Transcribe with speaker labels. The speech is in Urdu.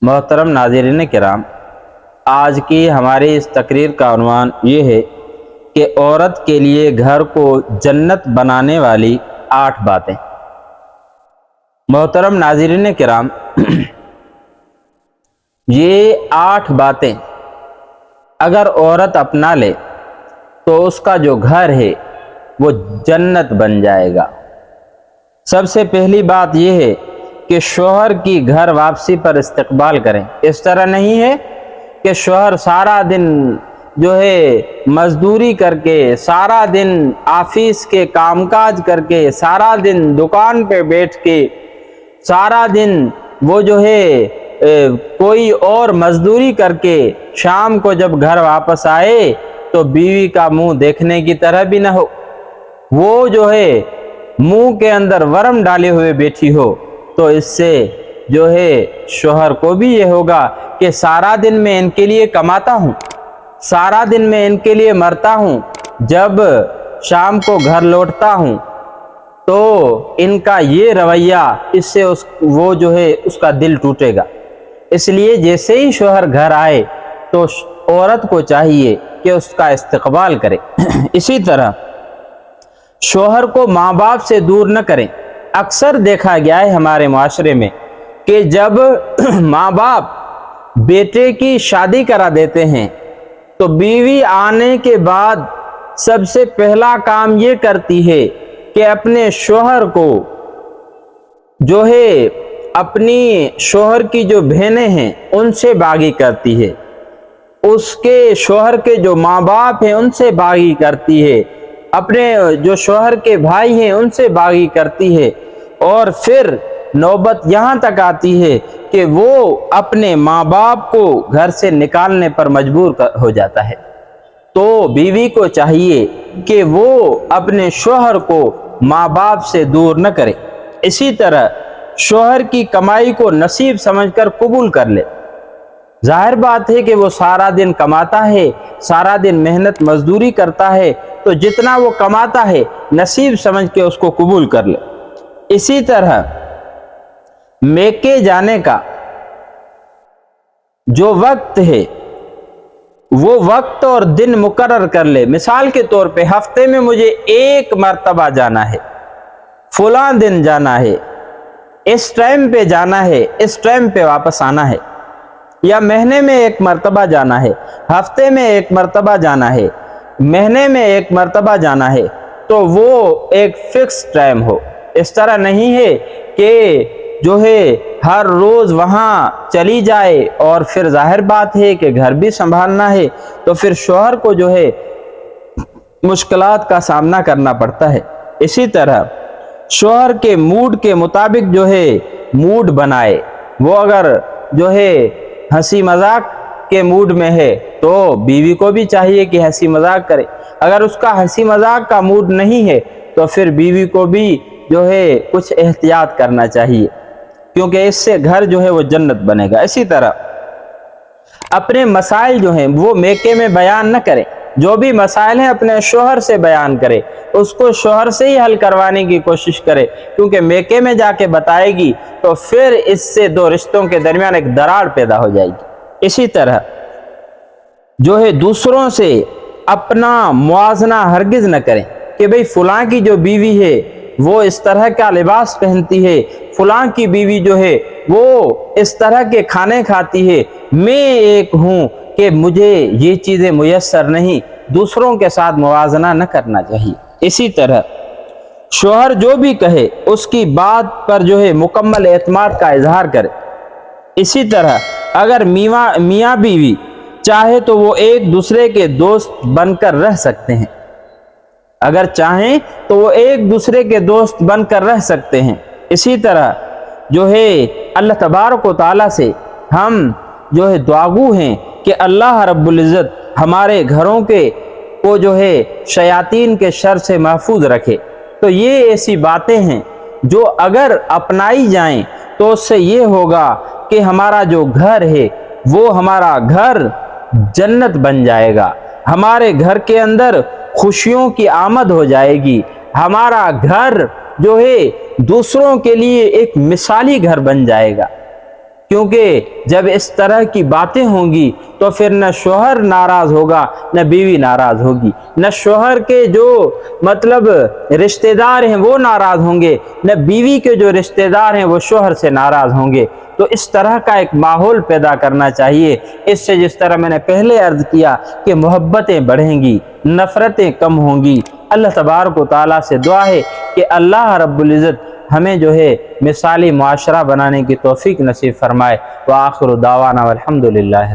Speaker 1: محترم ناظرین کرام، آج کی ہماری اس تقریر کا عنوان یہ ہے کہ عورت کے لیے گھر کو جنت بنانے والی 8 باتیں۔ محترم ناظرین کرام، یہ 8 باتیں اگر عورت اپنا لے تو اس کا جو گھر ہے وہ جنت بن جائے گا۔ سب سے پہلی بات یہ ہے کہ شوہر کی گھر واپسی پر استقبال کریں۔ اس طرح نہیں ہے کہ شوہر سارا دن جو ہے مزدوری کر کے، سارا دن آفس کے کام کاج کر کے، سارا دن دکان پہ بیٹھ کے، سارا دن وہ جو ہے کوئی اور مزدوری کر کے شام کو جب گھر واپس آئے تو بیوی کا منہ دیکھنے کی طرح بھی نہ ہو، وہ جو ہے منہ کے اندر ورم ڈالے ہوئے بیٹھی ہو، تو اس سے جو ہے شوہر کو بھی یہ ہوگا کہ سارا دن میں ان کے لیے کماتا ہوں، سارا دن میں ان کے لیے مرتا ہوں، جب شام کو گھر لوٹتا ہوں تو ان کا یہ رویہ اس سے وہ جو ہے اس کا دل ٹوٹے گا۔ اس لیے جیسے ہی شوہر گھر آئے تو عورت کو چاہیے کہ اس کا استقبال کرے۔ اسی طرح شوہر کو ماں باپ سے دور نہ کریں۔ اکثر دیکھا گیا ہے ہمارے معاشرے میں کہ جب ماں باپ بیٹے کی شادی کرا دیتے ہیں تو بیوی آنے کے بعد سب سے پہلا کام یہ کرتی ہے کہ اپنے شوہر کو جو ہے اپنی شوہر کی جو بہنیں ہیں ان سے باغی کرتی ہے، اس کے شوہر کے جو ماں باپ ہیں ان سے باغی کرتی ہے، اپنے جو شوہر کے بھائی ہیں ان سے باغی کرتی ہے، اور پھر نوبت یہاں تک آتی ہے کہ وہ اپنے ماں باپ کو گھر سے نکالنے پر مجبور ہو جاتا ہے۔ تو بیوی کو چاہیے کہ وہ اپنے شوہر کو ماں باپ سے دور نہ کرے۔ اسی طرح شوہر کی کمائی کو نصیب سمجھ کر قبول کر لے۔ ظاہر بات ہے کہ وہ سارا دن کماتا ہے، سارا دن محنت مزدوری کرتا ہے، تو جتنا وہ کماتا ہے نصیب سمجھ کے اس کو قبول کر لے۔ اسی طرح میکے جانے کا جو وقت ہے وہ وقت اور دن مقرر کر لے۔ مثال کے طور پہ ہفتے میں مجھے 1 مرتبہ جانا ہے، فلاں دن جانا ہے، اس ٹائم پہ جانا ہے، اس ٹائم پہ واپس آنا ہے، یا مہینے میں 1 مرتبہ جانا ہے، ہفتے میں 1 مرتبہ جانا ہے، مہینے میں 1 مرتبہ جانا ہے، تو وہ ایک فکس ٹائم ہو۔ اس طرح نہیں ہے کہ جو ہے ہر روز وہاں چلی جائے، اور پھر ظاہر بات ہے کہ گھر بھی سنبھالنا ہے تو پھر شوہر کو جو ہے مشکلات کا سامنا کرنا پڑتا ہے۔ اسی طرح شوہر کے موڈ کے مطابق جو ہے موڈ بنائے۔ وہ اگر جو ہے ہنسی مذاق کے موڈ میں ہے تو بیوی کو بھی چاہیے کہ ہنسی مذاق کرے۔ اگر اس کا ہنسی مذاق کا موڈ نہیں ہے تو پھر بیوی کو بھی جو ہے کچھ احتیاط کرنا چاہیے، کیونکہ اس سے گھر جو ہے وہ جنت بنے گا۔ اسی طرح اپنے مسائل جو ہیں وہ میکے میں بیان نہ کریں۔ جو بھی مسائل ہیں اپنے شوہر سے بیان کرے، اس کو شوہر سے ہی حل کروانے کی کوشش کرے، کیونکہ میکے میں جا کے بتائے گی تو پھر اس سے 2 رشتوں کے درمیان ایک دراڑ پیدا ہو جائے گی۔ اسی طرح جو ہے دوسروں سے اپنا موازنہ ہرگز نہ کریں کہ بھئی فلاں کی جو بیوی ہے وہ اس طرح کا لباس پہنتی ہے، فلاں کی بیوی جو ہے وہ اس طرح کے کھانے کھاتی ہے، میں ایک ہوں کہ مجھے یہ چیزیں میسر نہیں۔ دوسروں کے ساتھ موازنہ نہ کرنا چاہیے۔ اسی طرح شوہر جو بھی کہے اس کی بات پر جو ہے مکمل اعتماد کا اظہار کرے۔ اسی طرح اگر میاں بیوی چاہے تو وہ ایک دوسرے کے دوست بن کر رہ سکتے ہیں، اگر چاہیں تو وہ ایک دوسرے کے دوست بن کر رہ سکتے ہیں۔ اسی طرح جو ہے اللہ تبارک و تعالیٰ سے ہم جو ہے دعاگو ہیں کہ اللہ رب العزت ہمارے گھروں کو جو ہے شیاطین کے شر سے محفوظ رکھے۔ تو یہ ایسی باتیں ہیں جو اگر اپنائی جائیں تو اس سے یہ ہوگا کہ ہمارا جو گھر ہے وہ ہمارا گھر جنت بن جائے گا، ہمارے گھر کے اندر خوشیوں کی آمد ہو جائے گی، ہمارا گھر جو ہے دوسروں کے لیے ایک مثالی گھر بن جائے گا۔ کیونکہ جب اس طرح کی باتیں ہوں گی تو پھر نہ شوہر ناراض ہوگا نہ بیوی ناراض ہوگی، نہ شوہر کے جو مطلب رشتہ دار ہیں وہ ناراض ہوں گے، نہ بیوی کے جو رشتہ دار ہیں وہ شوہر سے ناراض ہوں گے۔ تو اس طرح کا ایک ماحول پیدا کرنا چاہیے، اس سے جس طرح میں نے پہلے عرض کیا کہ محبتیں بڑھیں گی، نفرتیں کم ہوں گی۔ اللہ تبارک و تعالیٰ سے دعا ہے کہ اللہ رب العزت ہمیں جو ہے مثالی معاشرہ بنانے کی توفیق نصیب فرمائے۔ وآخر دعوانا والحمدللہ۔